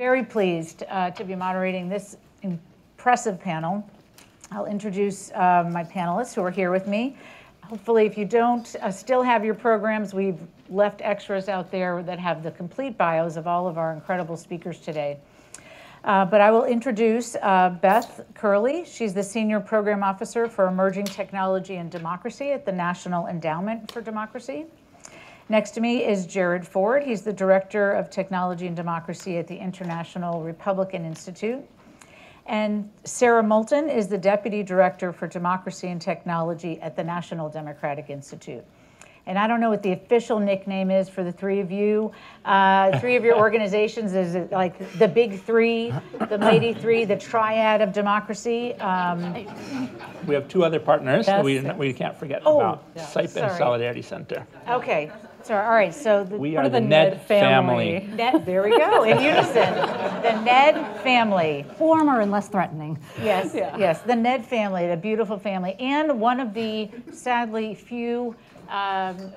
Very pleased to be moderating this impressive panel. I'll introduce my panelists who are here with me. Hopefully, if you don't still have your programs, we've left extras out there that have the complete bios of all of our incredible speakers today. But I will introduce Beth Kerley. She's the Senior Program Officer for Emerging Technology and Democracy at the National Endowment for Democracy. Next to me is Jared Ford. He's the Director of Technology and Democracy at the International Republican Institute. And Sarah Moulton is the Deputy Director for Democracy and Technology at the National Democratic Institute. And I don't know what the official nickname is for the three of you. Three of your organizations. Is it like the big three, the mighty three, the triad of democracy? We have two other partners that we can't forget about, SIPE and Solidarity Center. Okay. So, all right, so we are the Ned family. There we go, in unison. The Ned family. Warmer and less threatening. Yes, yes, the Ned family, the beautiful family, and one of the, sadly, few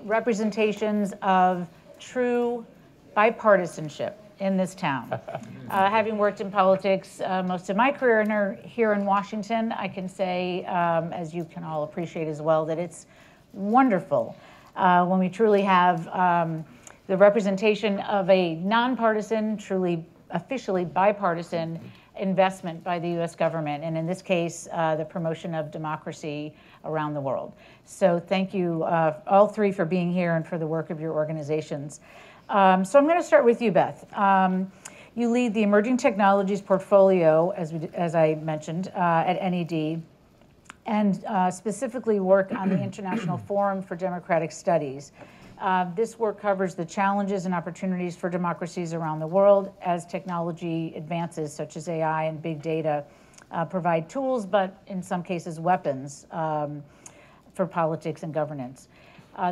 representations of true bipartisanship in this town. Having worked in politics most of my career here in Washington, I can say, as you can all appreciate as well, that it's wonderful when we truly have the representation of a nonpartisan, truly officially bipartisan investment by the U.S. government, and in this case, the promotion of democracy around the world. So thank you all three for being here and for the work of your organizations. So I'm going to start with you, Beth. You lead the Emerging Technologies portfolio, as I mentioned, at NED, and specifically work on the International Forum for Democratic Studies. This work covers the challenges and opportunities for democracies around the world as technology advances, such as AI and big data, provide tools, but in some cases weapons for politics and governance.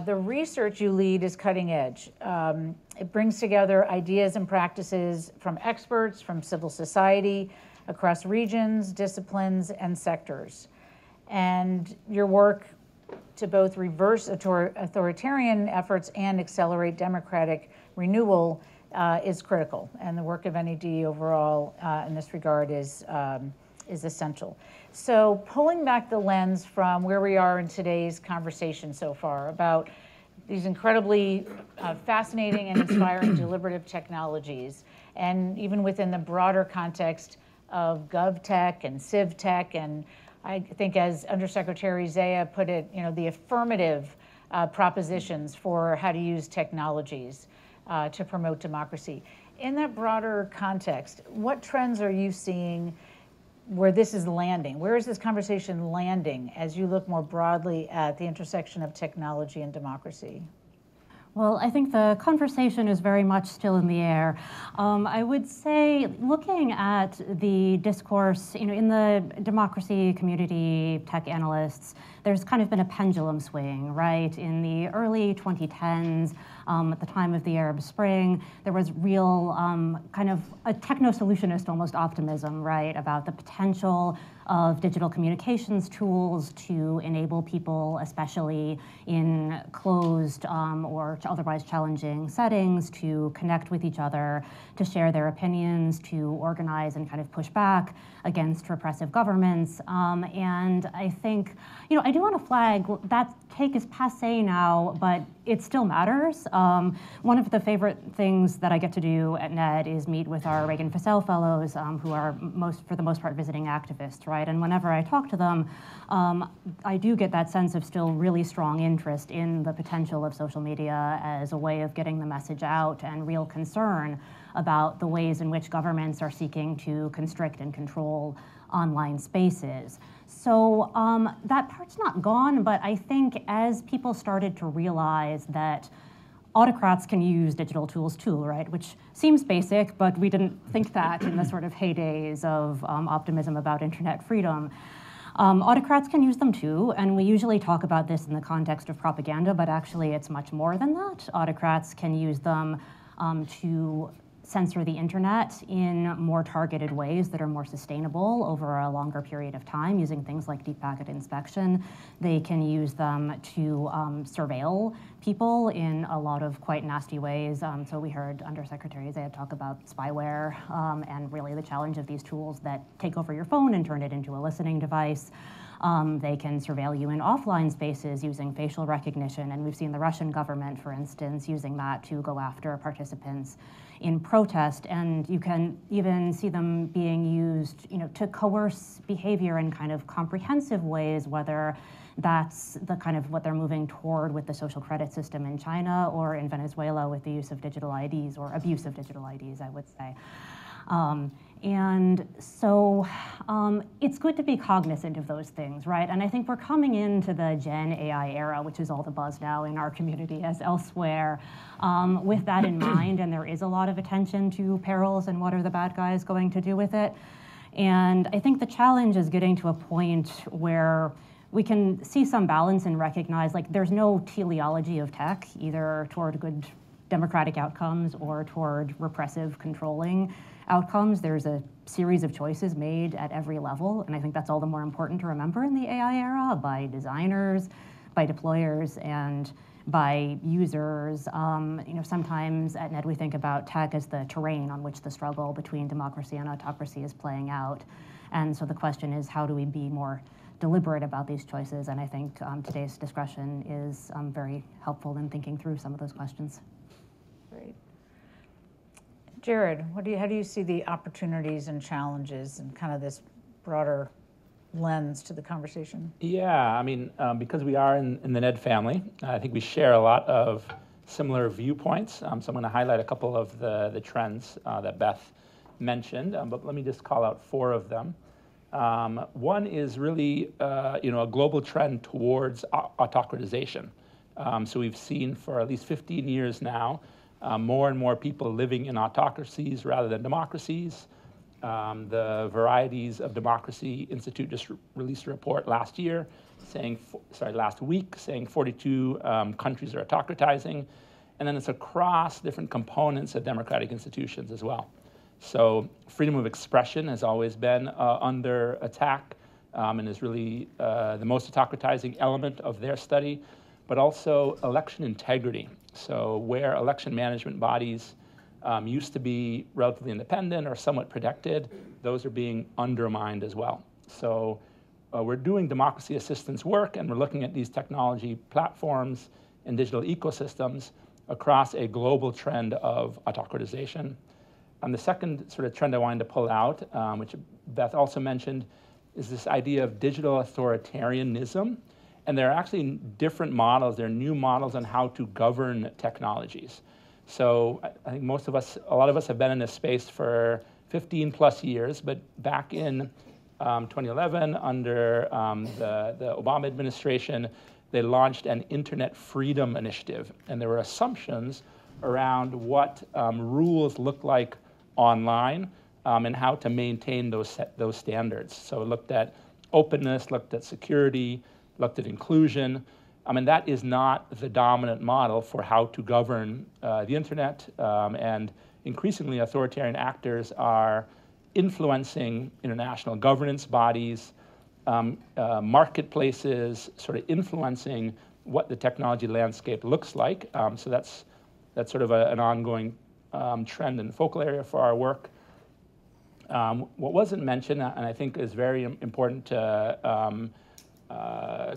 The research you lead is cutting edge. It brings together ideas and practices from experts, from civil society, across regions, disciplines, and sectors. And your work to both reverse authoritarian efforts and accelerate democratic renewal is critical. And the work of NED overall in this regard is essential. So pulling back the lens from where we are in today's conversation so far about these incredibly fascinating and inspiring deliberative technologies, and even within the broader context of GovTech and CivTech, and I think as Undersecretary Zaya put it, the affirmative propositions for how to use technologies to promote democracy. In that broader context, what trends are you seeing where this is landing? Where is this conversation landing as you look more broadly at the intersection of technology and democracy? Well, I think the conversation is very much still in the air. I would say, looking at the discourse, in the democracy community, tech analysts, there's kind of been a pendulum swing, right? In the early 2010s, at the time of the Arab Spring, there was real kind of a techno-solutionist almost optimism, right, about the potential of digital communications tools to enable people, especially in closed or otherwise challenging settings, to connect with each other, to share their opinions, to organize and kind of push back against repressive governments. And I think, I do want to flag that take is passé now, but it still matters. One of the favorite things that I get to do at NED is meet with our Reagan Fussell Fellows, who are for the most part visiting activists, right? And whenever I talk to them, I do get that sense of still really strong interest in the potential of social media as a way of getting the message out, and real concern about the ways in which governments are seeking to constrict and control online spaces. So that part's not gone, but I think as people started to realize that autocrats can use digital tools too, right? Which seems basic, but we didn't think that in the sort of heydays of optimism about internet freedom. Autocrats can use them too, and we usually talk about this in the context of propaganda, but actually it's much more than that. Autocrats can use them to censor the internet in more targeted ways that are more sustainable over a longer period of time, using things like deep packet inspection. They can use them to surveil people in a lot of quite nasty ways. So we heard Undersecretary Isaiah talk about spyware and really the challenge of these tools that take over your phone and turn it into a listening device. They can surveil you in offline spaces using facial recognition, and we've seen the Russian government, for instance, using that to go after participants in protest, and you can even see them being used, to coerce behavior in kind of comprehensive ways, whether that's the kind of what they're moving toward with the social credit system in China or in Venezuela with the use of digital IDs, or abuse of digital IDs, I would say. And so it's good to be cognizant of those things, right? And I think we're coming into the Gen AI era, which is all the buzz now in our community as elsewhere, with that in mind. And there is a lot of attention to perils and what are the bad guys going to do with it. And I think the challenge is getting to a point where we can see some balance and recognize, like, there's no teleology of tech, either toward good democratic outcomes or toward repressive, controlling outcomes. There's a series of choices made at every level, and I think that's all the more important to remember in the AI era, by designers, by deployers, and by users. Sometimes at NED we think about tech as the terrain on which the struggle between democracy and autocracy is playing out. And so the question is, how do we be more deliberate about these choices? And I think today's discussion is very helpful in thinking through some of those questions. Great. Jared, how do you see the opportunities and challenges and kind of this broader lens to the conversation? Yeah, I mean, because we are in the NED family, I think we share a lot of similar viewpoints. So I'm going to highlight a couple of the trends that Beth mentioned, but let me just call out 4 of them. One is really, a global trend towards autocratization. So we've seen for at least 15 years now, more and more people living in autocracies rather than democracies. The Varieties of Democracy Institute just released a report last week, saying 42 countries are autocratizing. And then it's across different components of democratic institutions as well. So freedom of expression has always been under attack and is really the most autocratizing element of their study, but also election integrity. So where election management bodies used to be relatively independent or somewhat protected, those are being undermined as well. So we're doing democracy assistance work, and we're looking at these technology platforms and digital ecosystems across a global trend of autocratization. The second sort of trend I wanted to pull out, which Beth also mentioned, is this idea of digital authoritarianism. And there are actually different models, there are new models on how to govern technologies. So I think a lot of us have been in this space for 15 plus years, but back in 2011, under the Obama administration, they launched an Internet Freedom Initiative. And there were assumptions around what rules look like online and how to maintain those standards. So it looked at openness, looked at security, looked at inclusion. And that is not the dominant model for how to govern the internet. And increasingly, authoritarian actors are influencing international governance bodies, marketplaces, sort of influencing what the technology landscape looks like. So that's sort of an ongoing trend and focal area for our work. What wasn't mentioned, and I think is very important to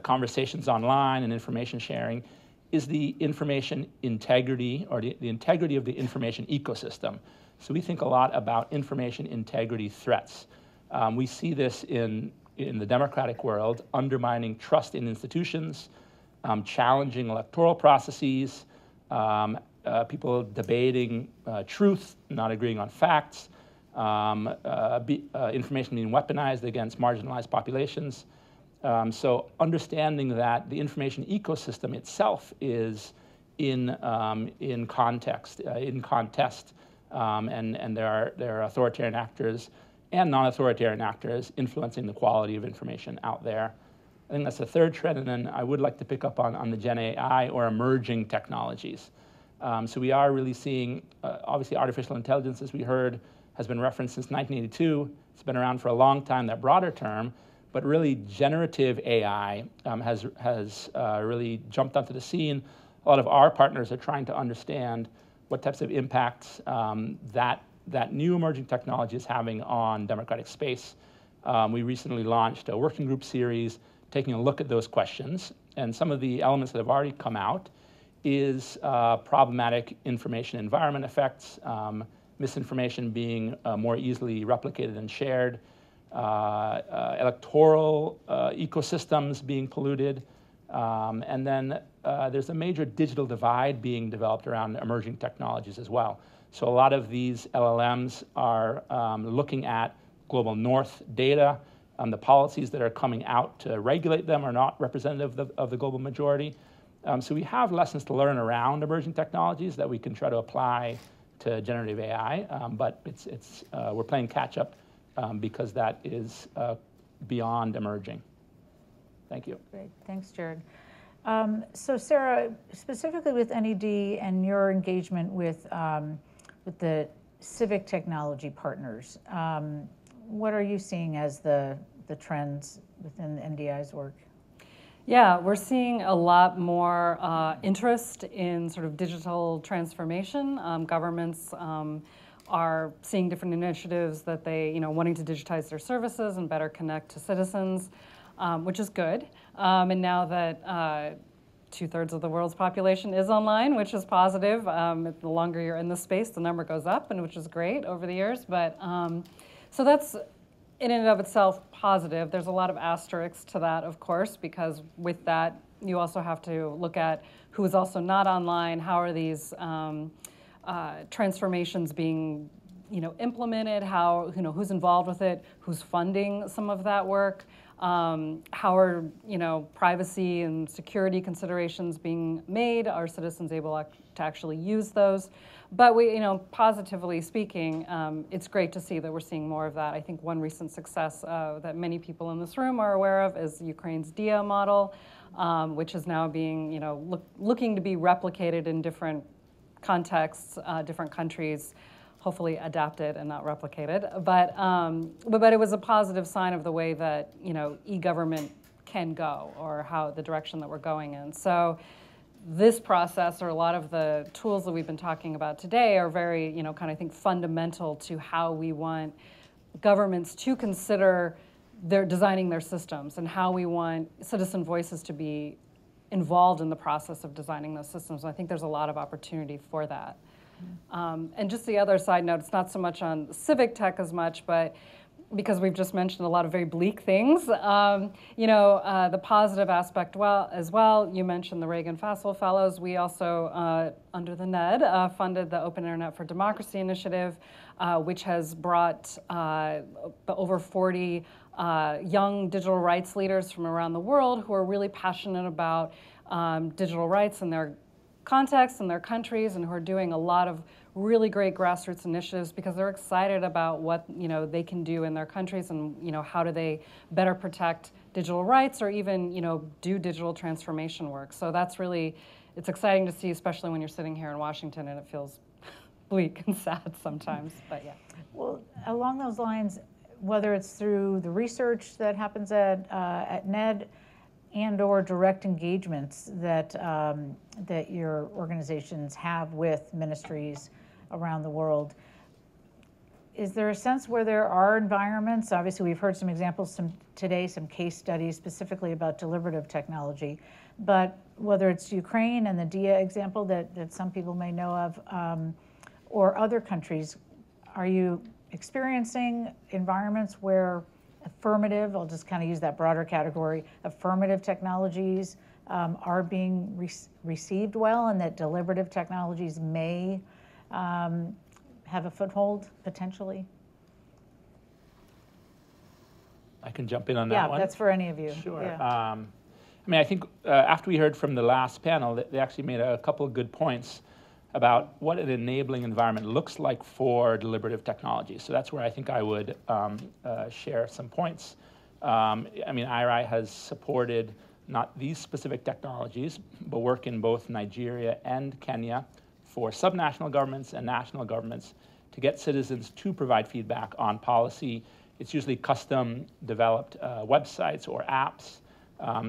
conversations online and information sharing, is the information integrity, or the integrity of the information ecosystem. So we think a lot about information integrity threats. We see this in the democratic world, undermining trust in institutions, challenging electoral processes, people debating truth, not agreeing on facts, information being weaponized against marginalized populations. So understanding that the information ecosystem itself is in contest, and there are authoritarian actors and non-authoritarian actors influencing the quality of information out there. I think that's the third trend, and then I would like to pick up on the Gen AI or emerging technologies. So we are really seeing, obviously artificial intelligence, as we heard, has been referenced since 1982. It's been around for a long time, that broader term, but really generative AI has really jumped onto the scene. A lot of our partners are trying to understand what types of impacts that new emerging technology is having on democratic space. We recently launched a working group series taking a look at those questions, and some of the elements that have already come out is problematic information environment effects, misinformation being more easily replicated and shared, electoral ecosystems being polluted, and then there's a major digital divide being developed around emerging technologies as well. So a lot of these LLMs are looking at global north data. The policies that are coming out to regulate them are not representative of the global majority. So we have lessons to learn around emerging technologies that we can try to apply to generative AI, but we're playing catch up because that is beyond emerging. Thank you. Great, thanks, Jared. So Sarah, specifically with NED and your engagement with the civic technology partners, what are you seeing as the trends within NDI's work? Yeah, we're seeing a lot more interest in sort of digital transformation. Governments are seeing different initiatives that they, wanting to digitize their services and better connect to citizens, which is good. And now that 2/3 of the world's population is online, which is positive. The longer you're in the space, the number goes up, and which is great over the years. But so that's in and of itself positive. There's a lot of asterisks to that, of course, because with that, you also have to look at who is also not online. How are these transformations being, implemented? How, who's involved with it? Who's funding some of that work? How are, privacy and security considerations being made? Are citizens able to actually use those? But we, positively speaking, it's great to see that we're seeing more of that. I think one recent success that many people in this room are aware of is Ukraine's DIA model, which is now being, looking to be replicated in different contexts, different countries, hopefully adapted and not replicated. But it was a positive sign of the way that, e-government can go, or how the direction that we're going in. So this process, or a lot of the tools that we've been talking about today, are very, kind of, I think, fundamental to how we want governments to consider designing their systems, and how we want citizen voices to be involved in the process of designing those systems. And I think there's a lot of opportunity for that. And just the other side note, it's not so much on civic tech as much, but because we've just mentioned a lot of very bleak things, the positive aspect as well, you mentioned the Reagan Fassel Fellows. We also, under the NED, funded the Open Internet for Democracy initiative, which has brought over 40 young digital rights leaders from around the world who are really passionate about digital rights in their contexts and their countries, and who are doing a lot of really great grassroots initiatives because they're excited about what they can do in their countries, and how do they better protect digital rights, or even do digital transformation work. So that's really, it's exciting to see, especially when you're sitting here in Washington and it feels bleak and sad sometimes. But yeah. Well, along those lines, whether it's through the research that happens at NED, and/or direct engagements that that your organizations have with ministries around the world, is there a sense where there are environments? Obviously, we've heard some examples today, some case studies specifically about deliberative technology, but whether it's Ukraine and the DIA example that some people may know of, or other countries, are you experiencing environments where affirmative, I'll just kind of use that broader category, affirmative technologies are being received well, and that deliberative technologies may have a foothold potentially? I can jump in on that one. Yeah, that's for any of you. Sure. Yeah. I think after we heard from the last panel, they actually made a couple of good points about what an enabling environment looks like for deliberative technology. So that's where I think I would share some points. IRI has supported not these specific technologies, but work in both Nigeria and Kenya for subnational governments and national governments to get citizens to provide feedback on policy. It's usually custom developed websites or apps,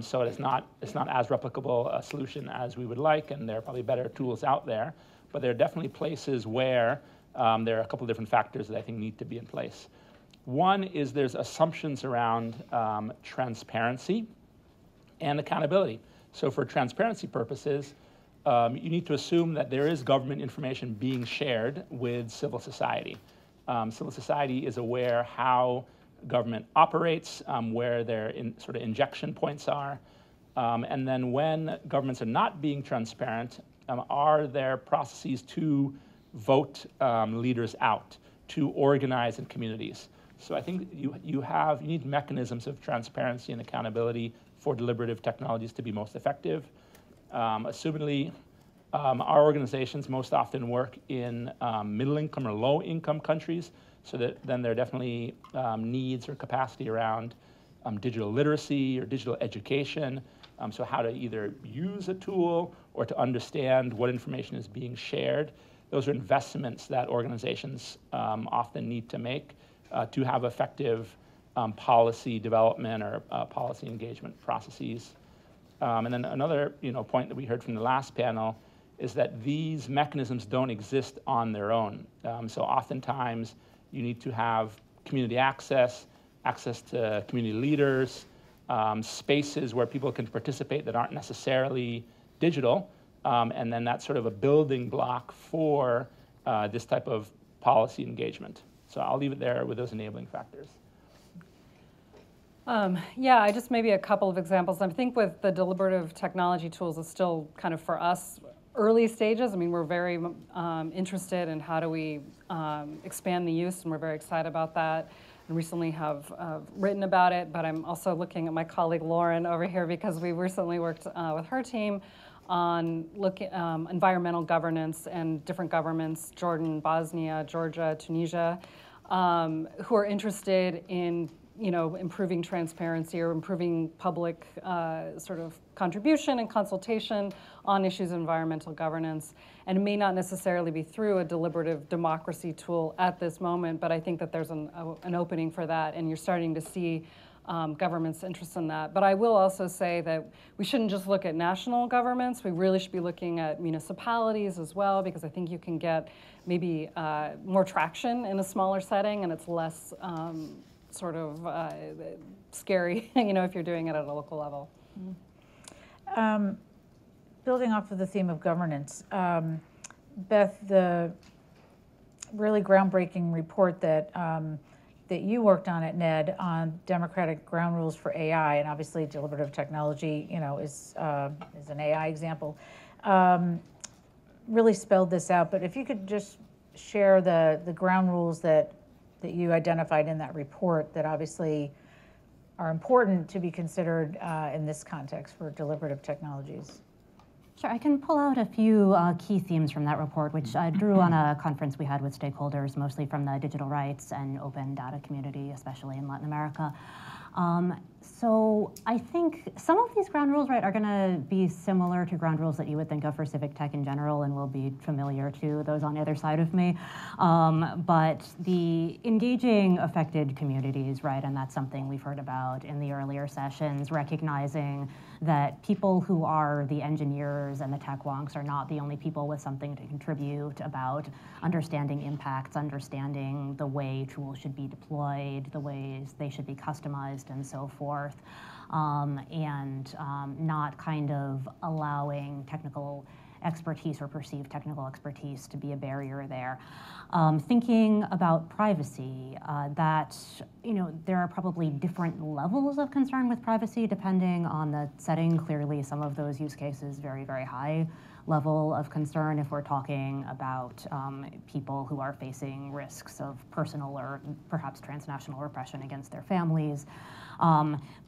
so it's not as replicable a solution as we would like, and there are probably better tools out there, but there are definitely places where there are a couple of different factors that I think need to be in place. One is there's assumptions around transparency and accountability. So for transparency purposes, you need to assume that there is government information being shared with civil society. Civil society is aware how government operates, where their sort of injection points are, and then when governments are not being transparent, are there processes to vote leaders out, to organize in communities? So I think you need mechanisms of transparency and accountability for deliberative technologies to be most effective. Assumedly, our organizations most often work in middle-income or low-income countries, so that then there are definitely needs or capacity around digital literacy or digital education, so how to either use a tool or to understand what information is being shared. Those are investments that organizations often need to make to have effective policy development or policy engagement processes. And then another point that we heard from the last panel is that these mechanisms don't exist on their own. So oftentimes you need to have community access to community leaders, spaces where people can participate that aren't necessarily digital, and then that's sort of a building block for this type of policy engagement. So I'll leave it there with those enabling factors. Yeah, I just maybe a couple of examples. I think with the deliberative technology tools, it's still kind of for us early stages. I mean, we're very interested in how do we expand the use, and we're very excited about that. And recently have written about it, but I'm also looking at my colleague Lauren over here because we recently worked with her team on environmental governance and different governments, Jordan, Bosnia, Georgia, Tunisia, who are interested in improving transparency or improving public sort of contribution and consultation on issues of environmental governance. And it may not necessarily be through a deliberative democracy tool at this moment, but I think that there's an opening for that, and you're starting to see government's interest in that. But I will also say that we shouldn't just look at national governments. We really should be looking at municipalities as well, because I think you can get maybe more traction in a smaller setting, and it's less sort of scary, if you're doing it at a local level. Building off of the theme of governance, Beth, the really groundbreaking report that that you worked on at NED on democratic ground rules for AI, and obviously deliberative technology, is an AI example, really spelled this out. But if you could just share the ground rules that you identified in that report that obviously are important to be considered in this context for deliberative technologies. Sure, I can pull out a few key themes from that report, which I drew on a conference we had with stakeholders, mostly from the digital rights and open data community, especially in Latin America. So I think some of these ground rules, are going to be similar to ground rules that you would think of for civic tech in general, and will be familiar to those on the other side of me. But the engaging affected communities, and that's something we've heard about in the earlier sessions, recognizing that people who are the engineers and the tech wonks are not the only people with something to contribute, about understanding impacts, understanding the way tools should be deployed, the ways they should be customized, and so forth, and not kind of allowing technical expertise or perceived technical expertise to be a barrier there. Thinking about privacy, that there are probably different levels of concern with privacy depending on the setting. Clearly, some of those use cases very, very high level of concern if we're talking about people who are facing risks of personal or perhaps transnational repression against their families.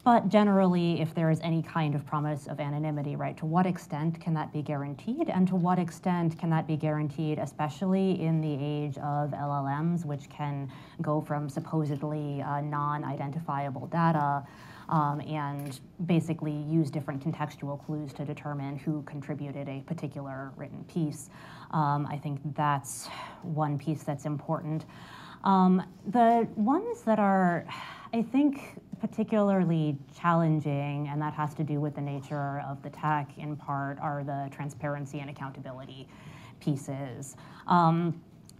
But generally, if there is any kind of promise of anonymity, to what extent can that be guaranteed? And to what extent can that be guaranteed, especially in the age of LLMs, which can go from supposedly non-identifiable data and basically use different contextual clues to determine who contributed a particular written piece. I think that's one piece that's important. The ones that are, I think, particularly challenging, and that has to do with the nature of the tech in part, are the transparency and accountability pieces.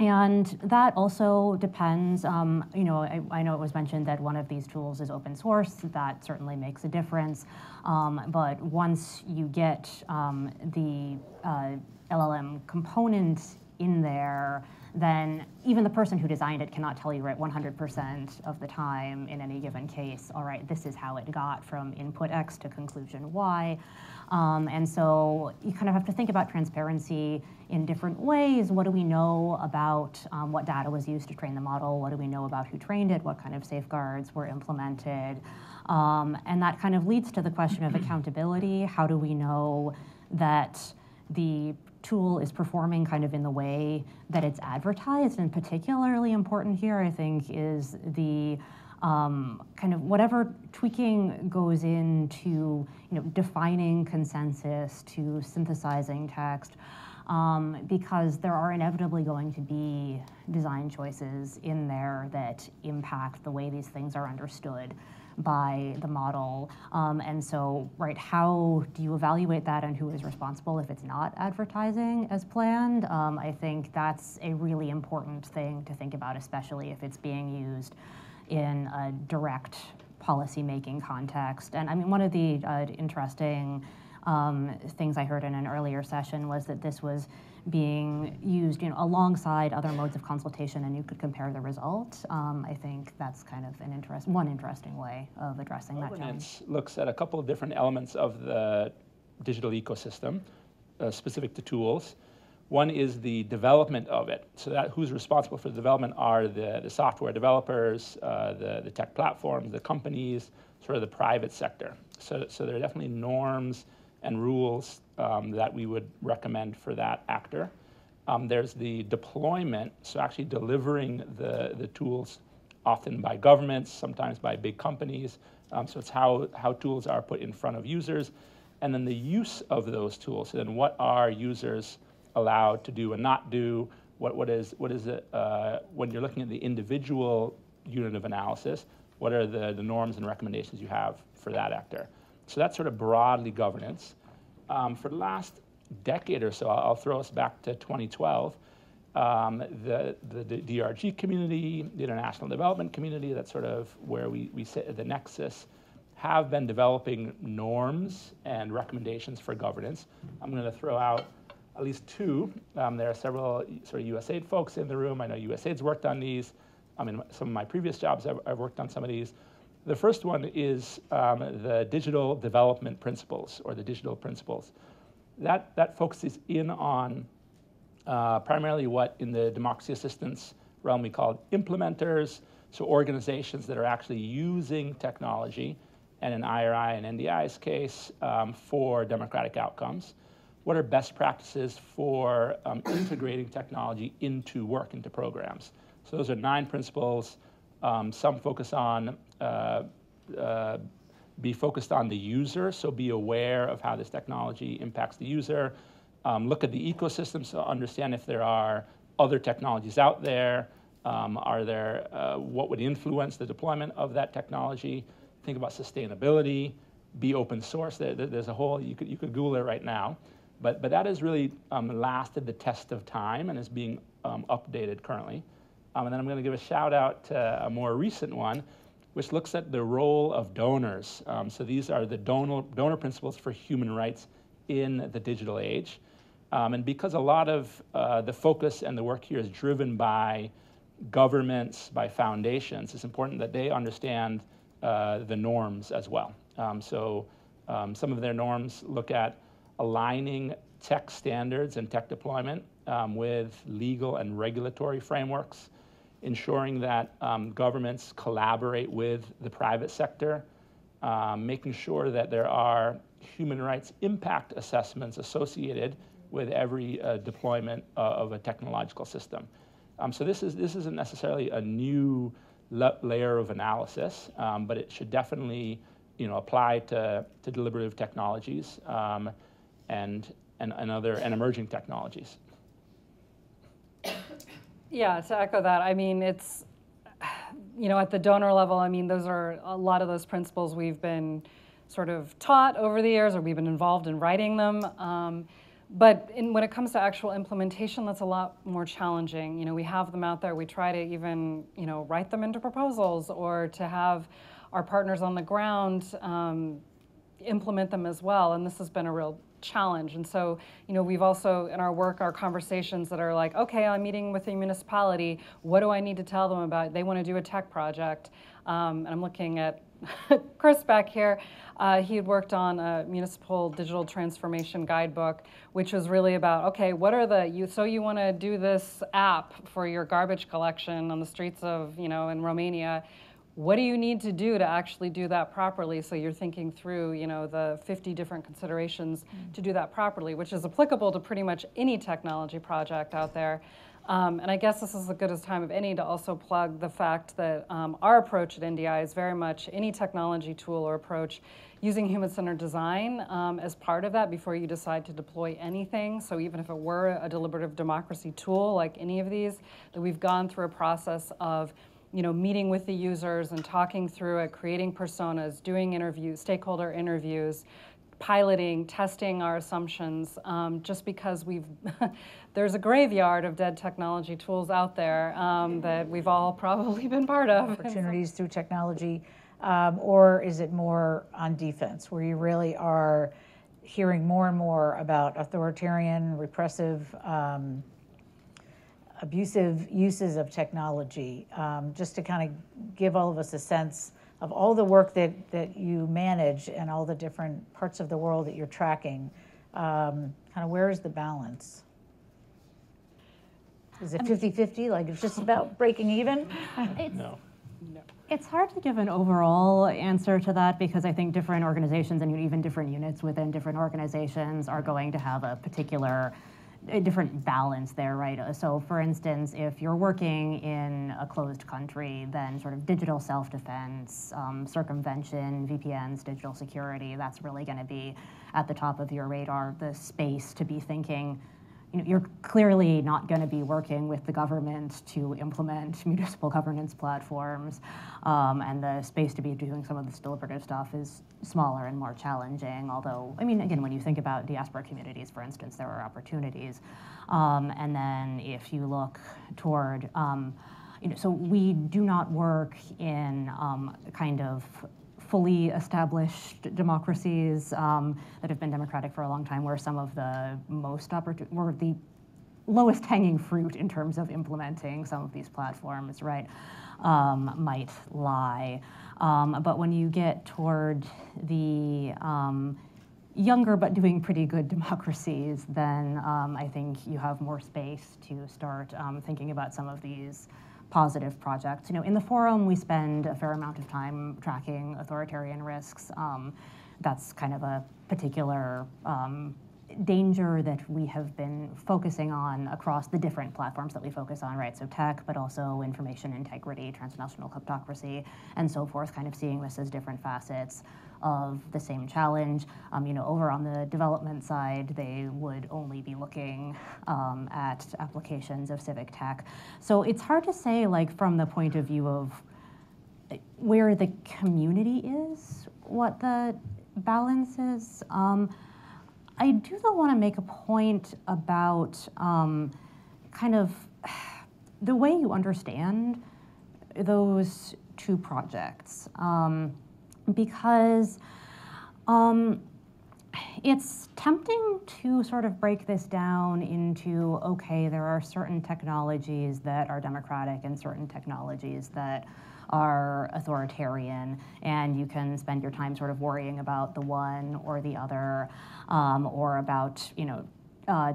And that also depends, you know, I know it was mentioned that one of these tools is open source. That certainly makes a difference. But once you get the LLM component in there, then even the person who designed it cannot tell you right 100% of the time in any given case, all right, this is how it got from input X to conclusion Y. And so you kind of have to think about transparency in different ways. What do we know about what data was used to train the model? What do we know about who trained it? What kind of safeguards were implemented? And that kind of leads to the question of accountability. How do we know that the tool is performing kind of in the way that it's advertised? And particularly important here, I think, is the kind of whatever tweaking goes into, defining consensus, to synthesizing text, because there are inevitably going to be design choices in there that impact the way these things are understood by the model. And so, right, how do you evaluate that and who is responsible if it's not advertising as planned? I think that's a really important thing to think about, especially if it's being used in a direct policy-making context. And I mean, one of the interesting things I heard in an earlier session was that this was being used alongside other modes of consultation, and you could compare the results. I think that's kind of one interesting way of addressing that challenge. Governance looks at a couple of different elements of the digital ecosystem specific to tools. One is the development of it. So that who's responsible for the development are the software developers, the tech platforms, the companies, sort of the private sector. So there are definitely norms and rules that we would recommend for that actor. There's the deployment, so actually delivering the tools, often by governments, sometimes by big companies. So it's how tools are put in front of users. And then the use of those tools. So then what are users allowed to do and not do? What is it when you're looking at the individual unit of analysis? What are the norms and recommendations you have for that actor? So that's sort of broadly governance. For the last decade or so, I'll throw us back to 2012. The DRG community, the international development community, that's sort of where we sit at the nexus, have been developing norms and recommendations for governance. I'm going to throw out at least two. There are several sort of USAID folks in the room. I know USAID's worked on these. In some of my previous jobs, I've worked on some of these. The first one is the digital development principles, or the digital principles. That focuses in on primarily what in the democracy assistance realm we call implementers, so organizations that are actually using technology, and in IRI and NDI's case, for democratic outcomes. What are best practices for integrating technology into work, into programs? So those are 9 principles. Some focus on, be focused on the user, so be aware of how this technology impacts the user. Look at the ecosystem, so understand if there are other technologies out there. What would influence the deployment of that technology? Think about sustainability, be open source. There's a whole, you could Google it right now. But that has really lasted the test of time and is being updated currently. And then I'm going to give a shout out to a more recent one, which looks at the role of donors. So these are the donor principles for human rights in the digital age. And because a lot of the focus and the work here is driven by governments, by foundations, it's important that they understand the norms as well. Some of their norms look at aligning tech standards and tech deployment with legal and regulatory frameworks, ensuring that governments collaborate with the private sector, making sure that there are human rights impact assessments associated with every deployment of a technological system. So this isn't necessarily a new layer of analysis, but it should definitely apply to deliberative technologies and emerging technologies. Yeah, to echo that, I mean, it's, at the donor level, I mean, those are a lot of those principles we've been sort of taught over the years, or we've been involved in writing them. But when it comes to actual implementation, that's a lot more challenging. We have them out there. We try to even, write them into proposals, or to have our partners on the ground implement them as well. And this has been a real challenge. And so, we've also, in our work, our conversations that are like, okay, I'm meeting with a municipality. What do I need to tell them about? They want to do a tech project. And I'm looking at Chris back here. He had worked on a municipal digital transformation guidebook, which was really about, okay, what are you want to do this app for your garbage collection on the streets of, in Romania. What do you need to do to actually do that properly? So you're thinking through, the 50 different considerations to do that properly, which is applicable to pretty much any technology project out there. And I guess this is as good a time of any to also plug the fact that our approach at NDI is very much any technology tool or approach using human-centered design as part of that before you decide to deploy anything. So even if it were a deliberative democracy tool like any of these, that we've gone through a process of meeting with the users and talking through it, creating personas, doing interviews, stakeholder interviews, piloting, testing our assumptions, just because there's a graveyard of dead technology tools out there that we've all probably been part of. Opportunities through technology, or is it more on defense, where you really are hearing more and more about authoritarian, repressive, abusive uses of technology, just to kind of give all of us a sense of all the work that you manage and all the different parts of the world that you're tracking, kind of where is the balance? Is it 50-50, like it's just about breaking even? No. It's hard to give an overall answer to that, because I think different organizations and even different units within different organizations are going to have a different balance there, right? So for instance, if you're working in a closed country, then sort of digital self-defense, circumvention, VPNs, digital security, that's really going to be at the top of your radar, the space to be thinking. You're clearly not going to be working with the government to implement municipal governance platforms, and the space to be doing some of this deliberative stuff is smaller and more challenging. Although, I mean, again, when you think about diaspora communities, for instance, there are opportunities. And then if you look toward, so we do not work in kind of fully established democracies that have been democratic for a long time, where some of the where the lowest hanging fruit in terms of implementing some of these platforms, right, might lie. But when you get toward the younger but doing pretty good democracies, then I think you have more space to start thinking about some of these positive projects. In the forum, we spend a fair amount of time tracking authoritarian risks. That's kind of a particular danger that we have been focusing on across the different platforms that we focus on, right? So tech, but also information integrity, transnational kleptocracy, and so forth, kind of seeing this as different facets of the same challenge. Over on the development side, they would only be looking at applications of civic tech. So it's hard to say, like, from the point of view of where the community is, what the balance is. I do, though, want to make a point about kind of the way you understand those two projects, because it's tempting to sort of break this down into, okay, there are certain technologies that are democratic and certain technologies that are authoritarian, and you can spend your time sort of worrying about the one or the other, or about,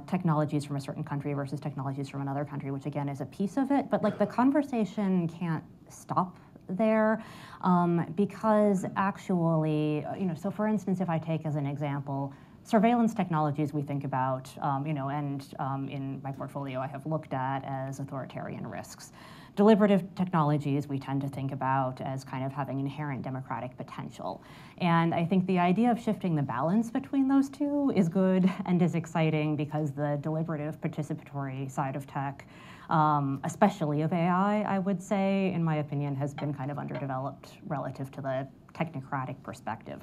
technologies from a certain country versus technologies from another country, which again is a piece of it, but like the conversation can't stop there, because actually, so for instance, if I take as an example, surveillance technologies we think about, and in my portfolio I have looked at as authoritarian risks, deliberative technologies we tend to think about as kind of having inherent democratic potential. And I think the idea of shifting the balance between those two is good and is exciting because the deliberative participatory side of tech, especially of AI, I would say, in my opinion, has been kind of underdeveloped relative to the technocratic perspective.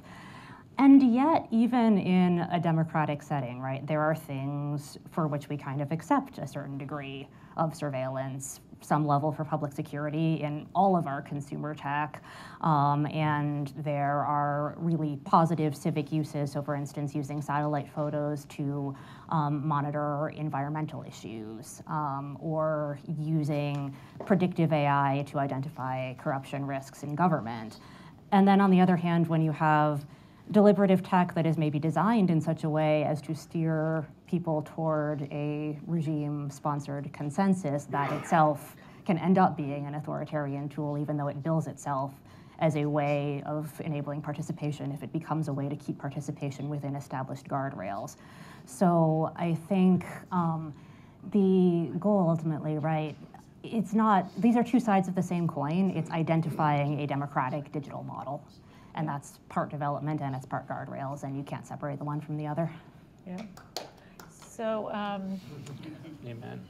And yet, even in a democratic setting, right, there are things for which we kind of accept a certain degree of surveillance, some level for public security in all of our consumer tech. And there are really positive civic uses. So for instance, using satellite photos to monitor environmental issues, or using predictive AI to identify corruption risks in government. And then on the other hand, when you have deliberative tech that is maybe designed in such a way as to steer people toward a regime-sponsored consensus that itself can end up being an authoritarian tool, even though it bills itself as a way of enabling participation if it becomes a way to keep participation within established guardrails. So I think the goal ultimately, right, it's not, these are two sides of the same coin. It's identifying a democratic digital model. And that's part development and it's part guardrails, and you can't separate the one from the other. Yeah. So, Amen.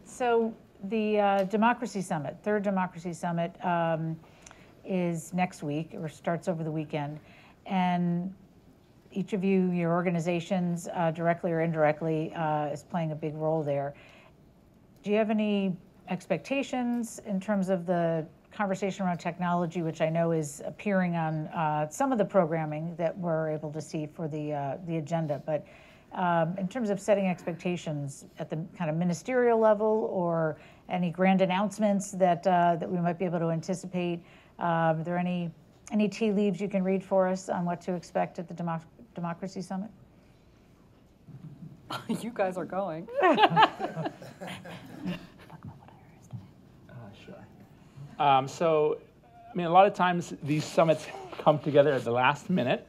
So the Democracy Summit, third Democracy Summit, is next week, or starts over the weekend. And each of you, your organizations, directly or indirectly, is playing a big role there. Do you have any expectations in terms of the conversation around technology, which I know is appearing on some of the programming that we're able to see for the agenda, but in terms of setting expectations at the kind of ministerial level, or any grand announcements that that we might be able to anticipate, are there any tea leaves you can read for us on what to expect at the Democracy Summit? You guys are going. So, I mean, a lot of times these summits come together at the last minute.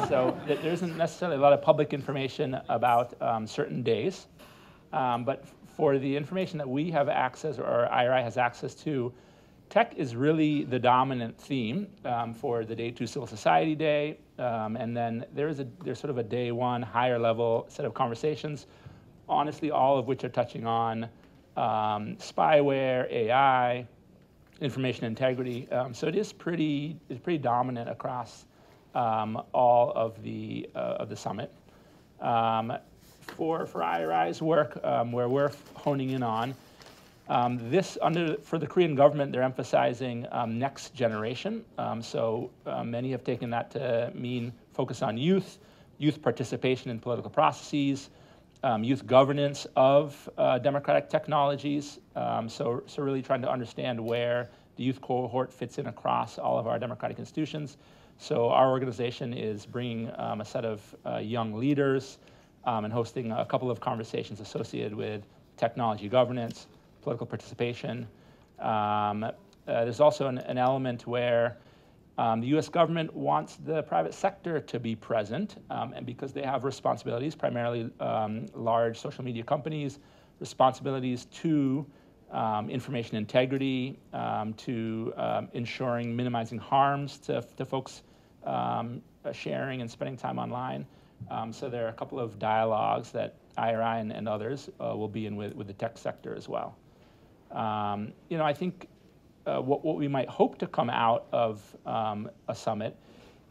So there isn't necessarily a lot of public information about certain days. But for the information that we have access, or IRI has access to, tech is really the dominant theme for the Day 2 Civil Society Day. And then there's sort of a day one higher level set of conversations, honestly, all of which are touching on spyware, AI, information integrity. So it is pretty dominant across all of the summit. For IRI's work, where we're honing in on for the Korean government, they're emphasizing next generation. So many have taken that to mean focus on youth participation in political processes, youth governance of democratic technologies. So really trying to understand where the youth cohort fits in across all of our democratic institutions. So our organization is bringing a set of young leaders and hosting a couple of conversations associated with technology governance, political participation. There's also an element where the U.S. government wants the private sector to be present, and because they have responsibilities, primarily large social media companies, responsibilities to information integrity, to ensuring minimizing harms to folks sharing and spending time online. So there are a couple of dialogues that IRI and others will be in with the tech sector as well. I think what we might hope to come out of a summit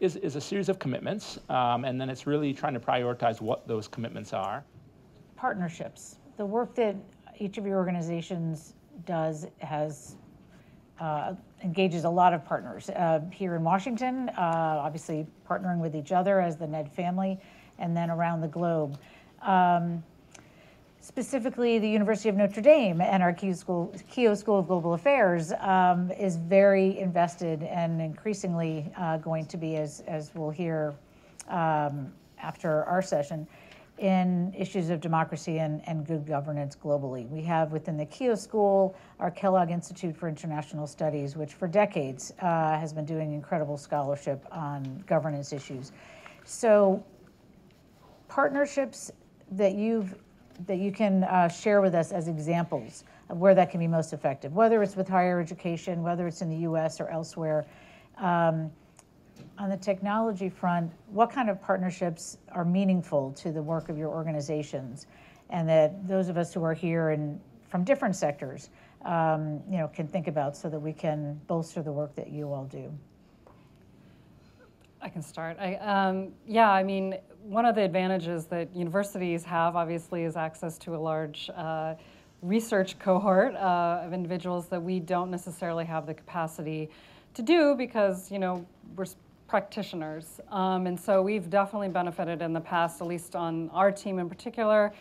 is a series of commitments, and then it's really trying to prioritize what those commitments are. Partnerships. The work that each of your organizations does engages a lot of partners. Here in Washington, obviously partnering with each other as the Ned family, and then around the globe. Specifically, the University of Notre Dame and our Keough School of Global Affairs is very invested, and increasingly going to be, as we'll hear after our session, in issues of democracy and good governance globally. We have within the Keough School our Kellogg Institute for International Studies, which for decades has been doing incredible scholarship on governance issues. So partnerships that you can share with us as examples of where that can be most effective, whether it's with higher education, whether it's in the US or elsewhere. On the technology front, what kind of partnerships are meaningful to the work of your organizations? And that those of us who are here and from different sectors, can think about so that we can bolster the work that you all do. I can start. I mean, one of the advantages that universities have, obviously, is access to a large research cohort of individuals that we don't necessarily have the capacity to do because, we're practitioners. And so we've definitely benefited in the past, at least on our team in particular.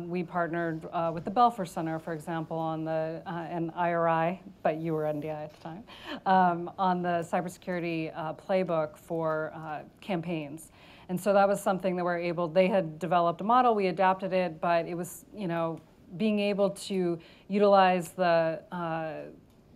We partnered with the Belfer Center, for example, on the and IRI, but you were NDI at the time, on the cybersecurity playbook for campaigns. And so that was something that they had developed a model, we adapted it, but it was, being able to utilize the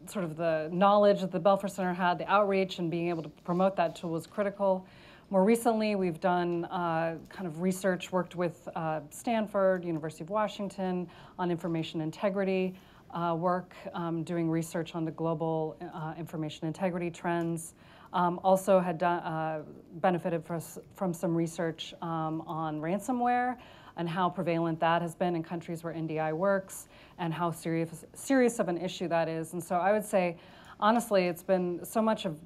sort of the knowledge that the Belfer Center had, the outreach, and being able to promote that tool was critical. More recently, we've done kind of research, worked with Stanford, University of Washington on information integrity work, doing research on the global information integrity trends. Also had benefited from some research on ransomware and how prevalent that has been in countries where NDI works and how serious of an issue that is. And so I would say, honestly, it's been so much of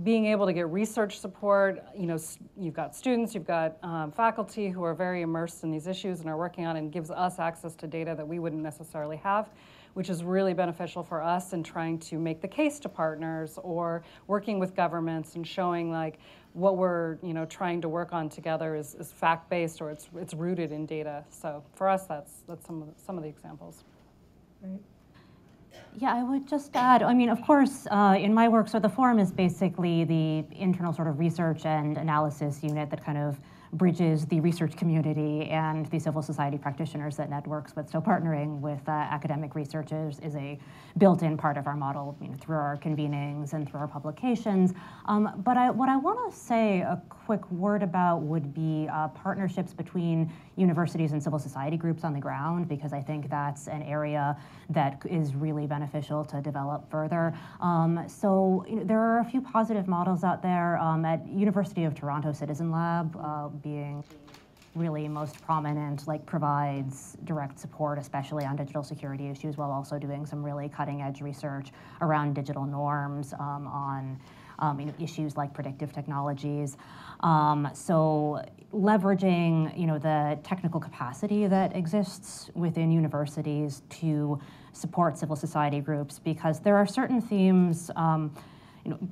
being able to get research support. You've got students, you've got faculty who are very immersed in these issues and are working on it, and gives us access to data that we wouldn't necessarily have, which is really beneficial for us in trying to make the case to partners or working with governments and showing like what we're trying to work on together is fact-based or it's rooted in data. So for us, that's some of the examples. Right. Yeah, I would just add, of course, in my work, so the forum is basically the internal sort of research and analysis unit that kind of bridges the research community and the civil society practitioners that Net works with. So partnering with academic researchers is a built-in part of our model through our convenings and through our publications. But what I want to say a quick word about would be partnerships between universities and civil society groups on the ground, because I think that's an area that is really beneficial to develop further. So there are a few positive models out there. At University of Toronto Citizen Lab, being really most prominent, provides direct support, especially on digital security issues, while also doing some really cutting-edge research around digital norms on issues like predictive technologies. So leveraging the technical capacity that exists within universities to support civil society groups, because there are certain themes.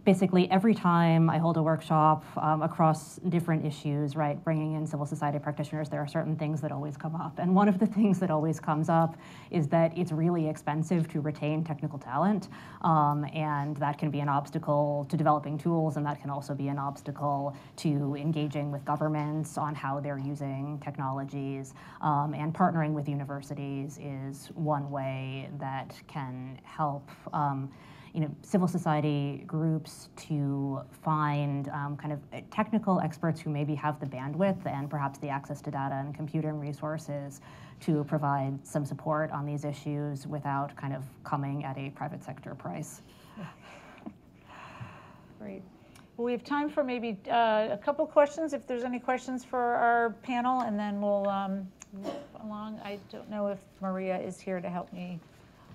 Basically every time I hold a workshop across different issues, right, bringing in civil society practitioners, there are certain things that always come up. And one of the things that always comes up is that it's really expensive to retain technical talent, and that can be an obstacle to developing tools, and that can also be an obstacle to engaging with governments on how they're using technologies. And partnering with universities is one way that can help civil society groups to find kind of technical experts who maybe have the bandwidth and perhaps the access to data and computing resources to provide some support on these issues without kind of coming at a private sector price. Great. Well, we have time for maybe a couple questions, if there's any questions for our panel, and then we'll move along. I don't know if Maria is here to help me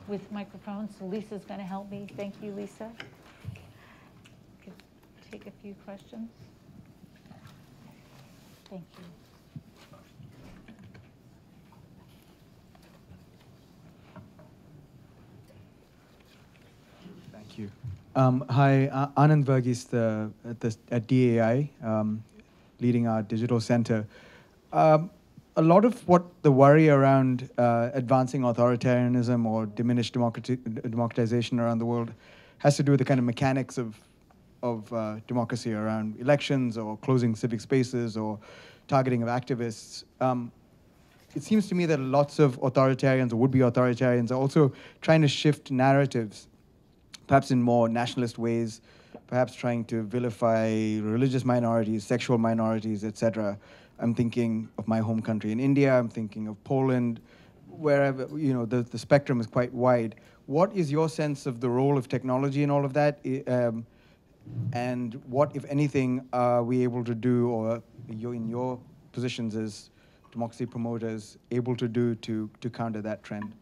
with microphones, so Lisa's going to help me. Thank you, Lisa. Could take a few questions. Thank you. Thank you. Hi, Anand Verghese at DAI, leading our digital center. A lot of what the worry around advancing authoritarianism or diminished democratization around the world has to do with the kind of mechanics of democracy around elections or closing civic spaces or targeting of activists. It seems to me that lots of authoritarians or would-be authoritarians are also trying to shift narratives, perhaps in more nationalist ways, perhaps trying to vilify religious minorities, sexual minorities, etc. I'm thinking of my home country in India. I'm thinking of Poland, wherever, the spectrum is quite wide. What is your sense of the role of technology in all of that? And what, if anything, are we able to do, or in your positions as democracy promoters, able to do to counter that trend?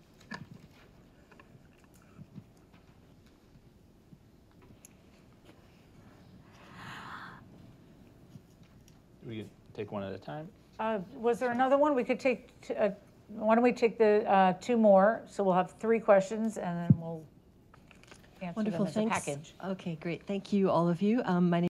We could take one at a time. Was there another one? We could take, why don't we take the 2 more? So we'll have 3 questions, and then we'll answer Wonderful, them as thanks. a package. Okay, great. Thank you, all of you. My name